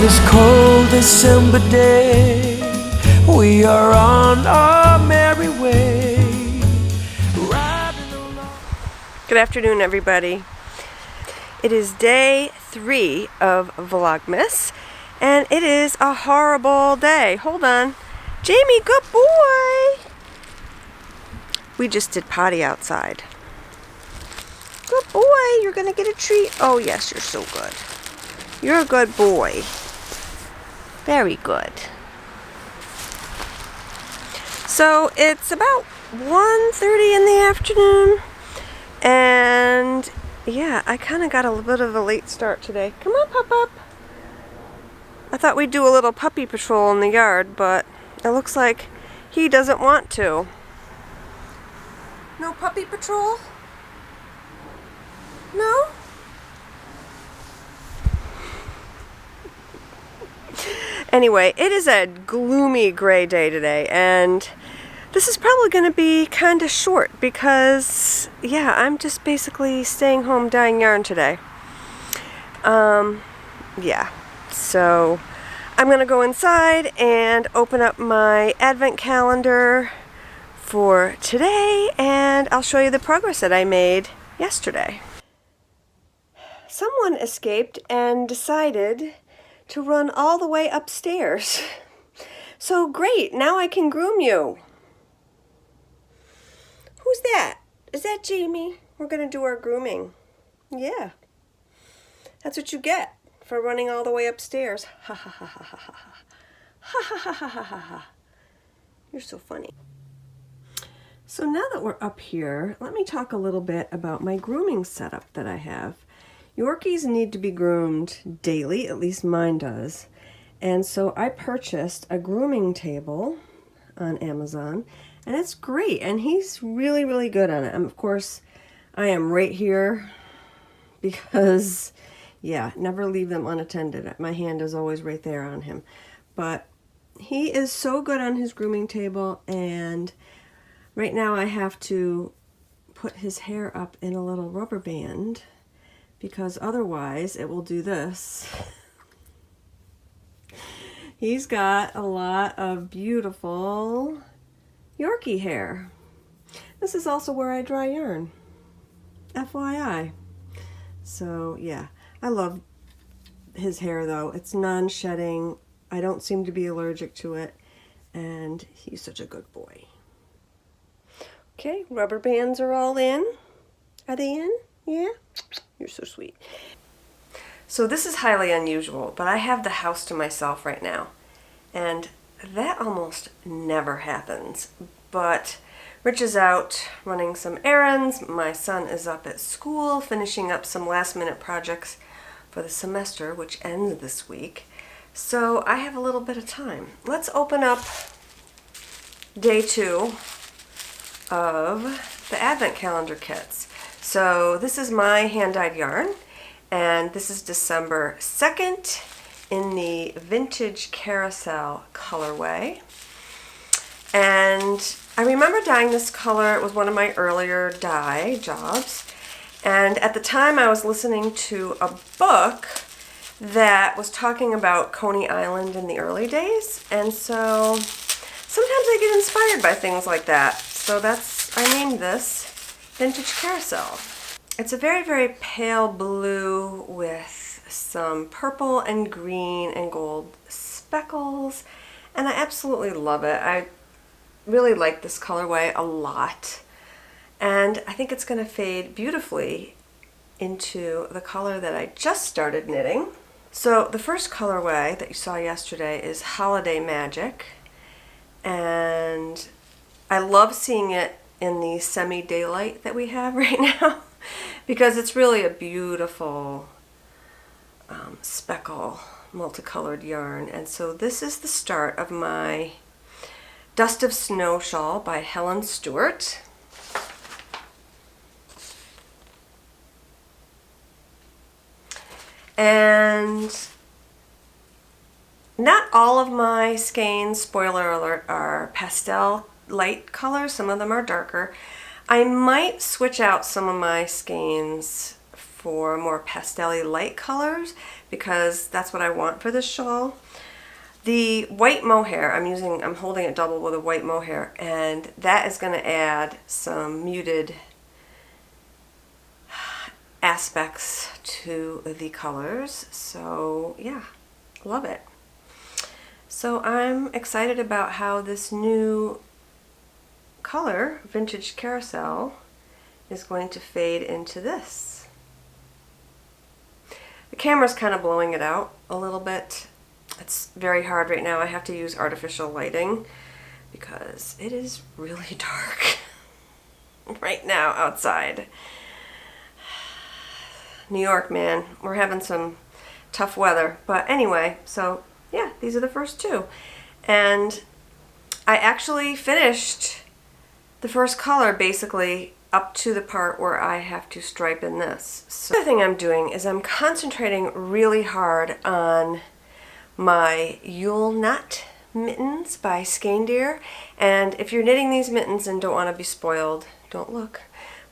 this cold December day, we are on our merry way, riding along. Good afternoon, everybody. It is day 3 of VLOGMAS, and it is a horrible day. Hold on. Jamie, good boy! We just did potty outside. Good boy, you're gonna get a treat. Oh yes, you're so good. You're a good boy. Very good. So it's about 1:30 in the afternoon, and yeah, I kind of got a bit of a late start today. Come on, Pup. I thought we'd do a little puppy patrol in the yard, but it looks like he doesn't want to. No puppy patrol? No? Anyway, it is a gloomy gray day today, and this is probably going to be kind of short because, yeah, I'm just basically staying home dyeing yarn today. Yeah, so I'm going to go inside and open up my advent calendar for today, and I'll show you the progress that I made yesterday. Someone escaped and decided to run all the way upstairs. So great, now I can groom you. Who's that? Is that Jamie? We're gonna do our grooming. Yeah. That's what you get for running all the way upstairs. Ha ha ha ha ha ha. Ha ha ha ha ha ha ha. You're so funny. So now that we're up here, let me talk a little bit about my grooming setup that I have. Yorkies need to be groomed daily, at least mine does. And so I purchased a grooming table on Amazon, and it's great, and he's really, really good on it. And of course, I am right here because, yeah, never leave them unattended. My hand is always right there on him. But he is so good on his grooming table, and right now I have to put his hair up in a little rubber band because otherwise it will do this. He's got a lot of beautiful Yorkie hair. This is also where I dry yarn, FYI. So yeah, I love his hair though. It's non-shedding. I don't seem to be allergic to it, and he's such a good boy. Okay, rubber bands are all in. Are they in? Yeah? You're so sweet. So this is highly unusual, but I have the house to myself right now, and that almost never happens. But Rich is out running some errands, my son is up at school finishing up some last minute projects for the semester, which ends this week, so I have a little bit of time. Let's open up day 2 of the advent calendar kits. So this is my hand-dyed yarn, and this is December 2nd in the Vintage Carousel colorway. And I remember dyeing this color. It was one of my earlier dye jobs. And at the time I was listening to a book that was talking about Coney Island in the early days. And so sometimes I get inspired by things like that. So I named this Vintage Carousel. It's a very, very pale blue with some purple and green and gold speckles, and I absolutely love it. I really like this colorway a lot, and I think it's going to fade beautifully into the color that I just started knitting. So the first colorway that you saw yesterday is Holiday Magic, and I love seeing it in the semi-daylight that we have right now because it's really a beautiful speckle multicolored yarn. And so this is the start of my Dust of Snow shawl by Helen Stewart. And not all of my skeins, spoiler alert, are pastel light colors. Some of them are darker. I might switch out some of my skeins for more pastel-y light colors because that's what I want for this shawl. The white mohair, I'm holding it double with a white mohair, and that is going to add some muted aspects to the colors. So yeah, love it. So I'm excited about how this new color, Vintage Carousel, is going to fade into this. The camera's kind of blowing it out a little bit. It's very hard right now. I have to use artificial lighting because it is really dark right now outside. New York, man, we're having some tough weather. But anyway, so yeah, these are the first two. And I actually finished the first color basically up to the part where I have to stripe in this. So the other thing I'm doing is I'm concentrating really hard on my Yule Nut mittens by Skein. And if you're knitting these mittens and don't want to be spoiled, don't look.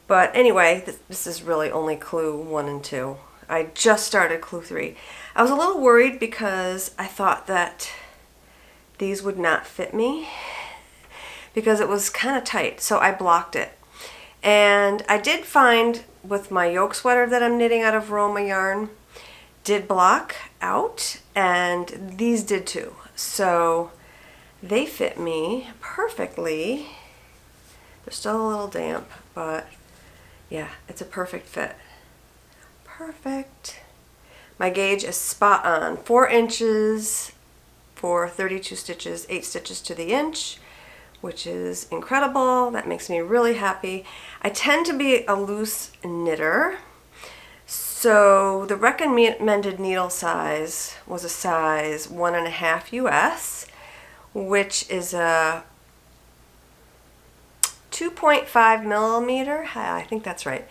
But anyway, this is really only clue 1 and 2. I just started clue 3. I was a little worried because I thought that these would not fit me because it was kind of tight, so I blocked it. And I did find with my yoke sweater that I'm knitting out of Roma yarn, did block out, and these did too. So they fit me perfectly. They're still a little damp, but yeah, it's a perfect fit. Perfect. My gauge is spot on. 4 inches for 32 stitches, 8 stitches to the inch, which is incredible. That makes me really happy. I tend to be a loose knitter, so the recommended needle size was a size 1.5 US, which is a 2.5 millimeter. I think that's right.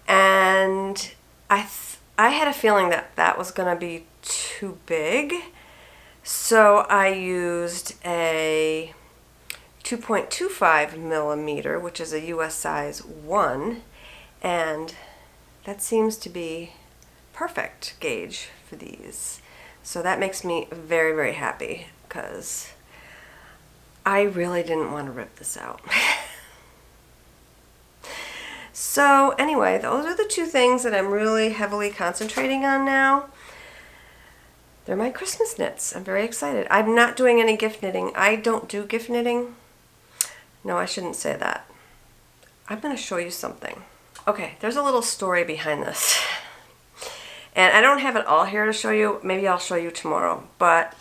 And I had a feeling that that was going to be too big, so I used a 2.25 millimeter, which is a US size 1, and that seems to be perfect gauge for these. So that makes me very, very happy because I really didn't want to rip this out. So anyway, those are the two things that I'm really heavily concentrating on now. They're my Christmas knits. I'm very excited. I'm not doing any gift knitting. I don't do gift knitting. No, I shouldn't say that. I'm going to show you something. Okay, there's a little story behind this. And I don't have it all here to show you. Maybe I'll show you tomorrow. But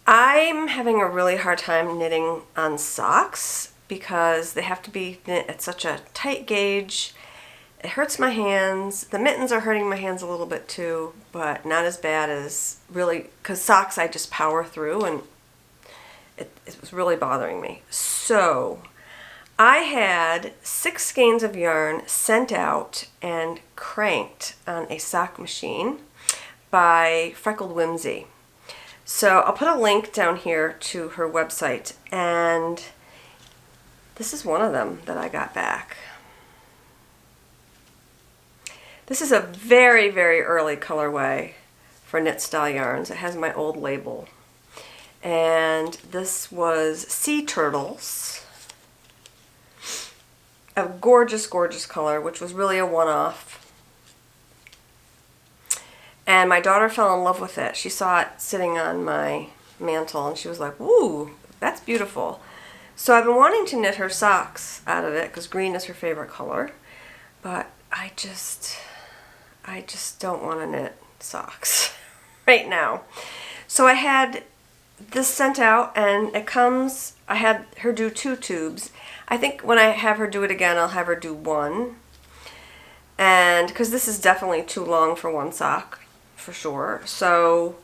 I'm having a really hard time knitting on socks because they have to be knit at such a tight gauge. It hurts my hands. The mittens are hurting my hands a little bit too, but not as bad as really, because socks I just power through, and it was really bothering me. So I had 6 skeins of yarn sent out and cranked on a sock machine by Freckled Whimsey. So I'll put a link down here to her website, and this is one of them that I got back. This is a very, very early colorway for Knit Style Yarns. It has my old label. And this was Sea Turtles. A gorgeous, gorgeous color, which was really a one-off. And my daughter fell in love with it. She saw it sitting on my mantle and she was like, "Ooh, that's beautiful." So I've been wanting to knit her socks out of it because green is her favorite color, but I just don't want to knit socks right now. So I had this sent out, and it comes, I had her do 2 tubes. I think when I have her do it again, I'll have her do 1. And because this is definitely too long for one sock, for sure. So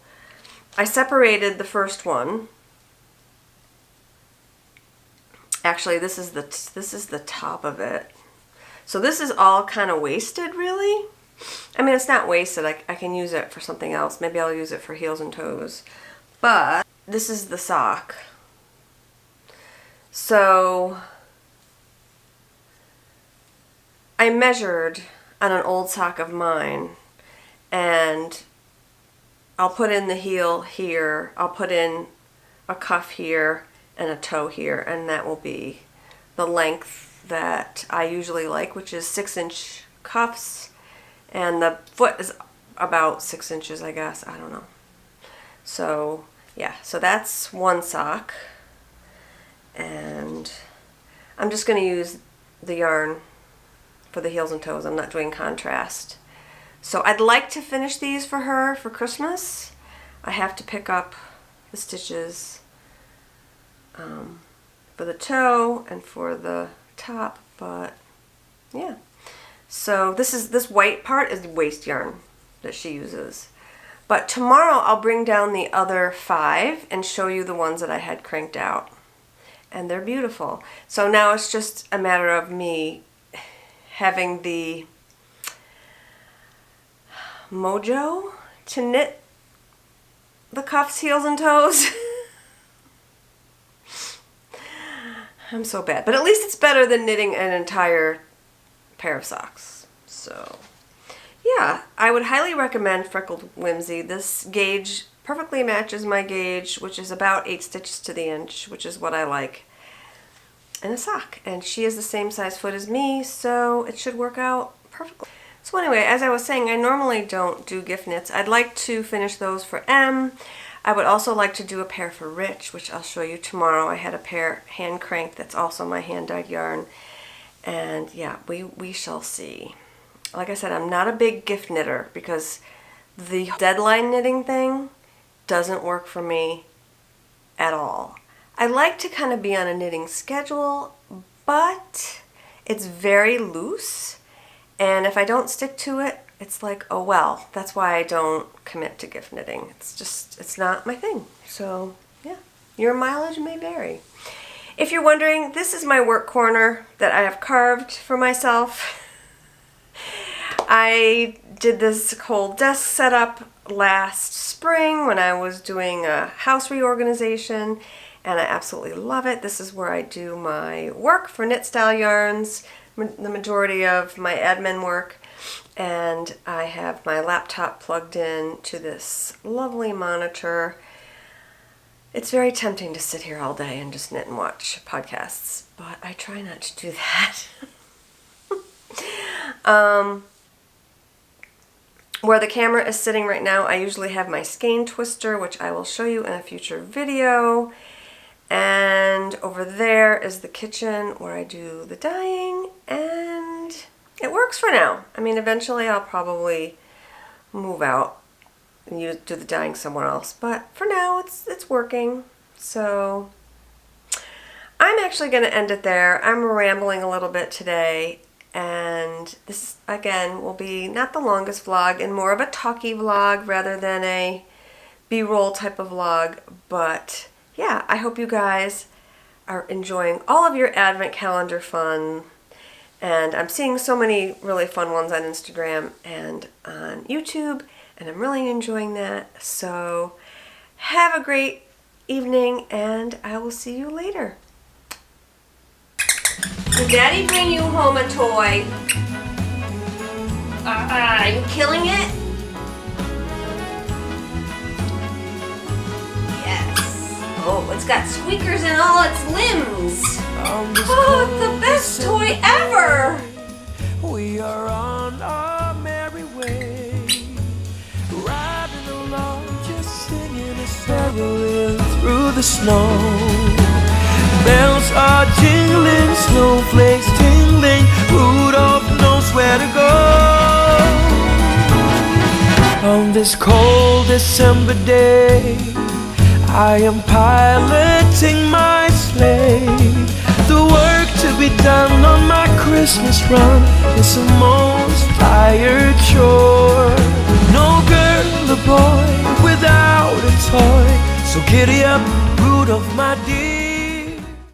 I separated the first one. Actually, this is the top of it. So this is all kind of wasted, really. I mean, it's not wasted. I can use it for something else. Maybe I'll use it for heels and toes. But this is the sock. So I measured on an old sock of mine, and I'll put in the heel here, I'll put in a cuff here and a toe here, and that will be the length that I usually like, which is 6-inch cuffs, and the foot is about 6 inches, I guess. I don't know. So yeah, so that's one sock, and I'm just going to use the yarn for the heels and toes. I'm not doing contrast. So I'd like to finish these for her for Christmas. I have to pick up the stitches for the toe and for the top, but yeah. So this white part is waste yarn that she uses. But tomorrow I'll bring down the other 5 and show you the ones that I had cranked out. And they're beautiful. So now it's just a matter of me having the mojo to knit the cuffs, heels, and toes. I'm so bad. But at least it's better than knitting an entire pair of socks. So yeah, I would highly recommend Freckled Whimsey. This gauge perfectly matches my gauge, which is about 8 stitches to the inch, which is what I like in a sock. And she has the same size foot as me, so it should work out perfectly. So anyway, as I was saying, I normally don't do gift knits. I'd like to finish those for M. I would also like to do a pair for Rich, which I'll show you tomorrow. I had a pair hand cranked that's also my hand-dyed yarn. And yeah, we shall see. Like I said, I'm not a big gift knitter because the deadline knitting thing doesn't work for me at all. I like to kind of be on a knitting schedule, but it's very loose, and if I don't stick to it, it's like, oh well. That's why I don't commit to gift knitting. It's not my thing. So yeah, your mileage may vary. If you're wondering, this is my work corner that I have carved for myself. I did this whole desk setup last spring when I was doing a house reorganization, and I absolutely love it. This is where I do my work for Knit Style Yarns, the majority of my admin work, and I have my laptop plugged in to this lovely monitor. It's very tempting to sit here all day and just knit and watch podcasts, but I try not to do that. Where the camera is sitting right now, I usually have my skein twister, which I will show you in a future video. And over there is the kitchen where I do the dyeing, and it works for now. I mean, eventually I'll probably move out and do the dyeing somewhere else, but for now it's working. So I'm actually going to end it there. I'm rambling a little bit today, and this again will be not the longest vlog and more of a talky vlog rather than a B-roll type of vlog. But yeah, I hope you guys are enjoying all of your advent calendar fun. And I'm seeing so many really fun ones on Instagram and on YouTube, and I'm really enjoying that. So have a great evening, and I will see you later. Did Daddy bring you home a toy? Are you killing it? Yes. Oh, it's got squeakers in all its limbs. Oh, it's the best toy ever. We are on our merry way, riding along, just singing a caroling through the snow. Bells are jingling, snowflakes tingling, Rudolph knows where to go. On this cold December day, I am piloting my sleigh. The work to be done on my Christmas run is the most tired chore. No girl or boy without a toy, so giddy up, Rudolph, my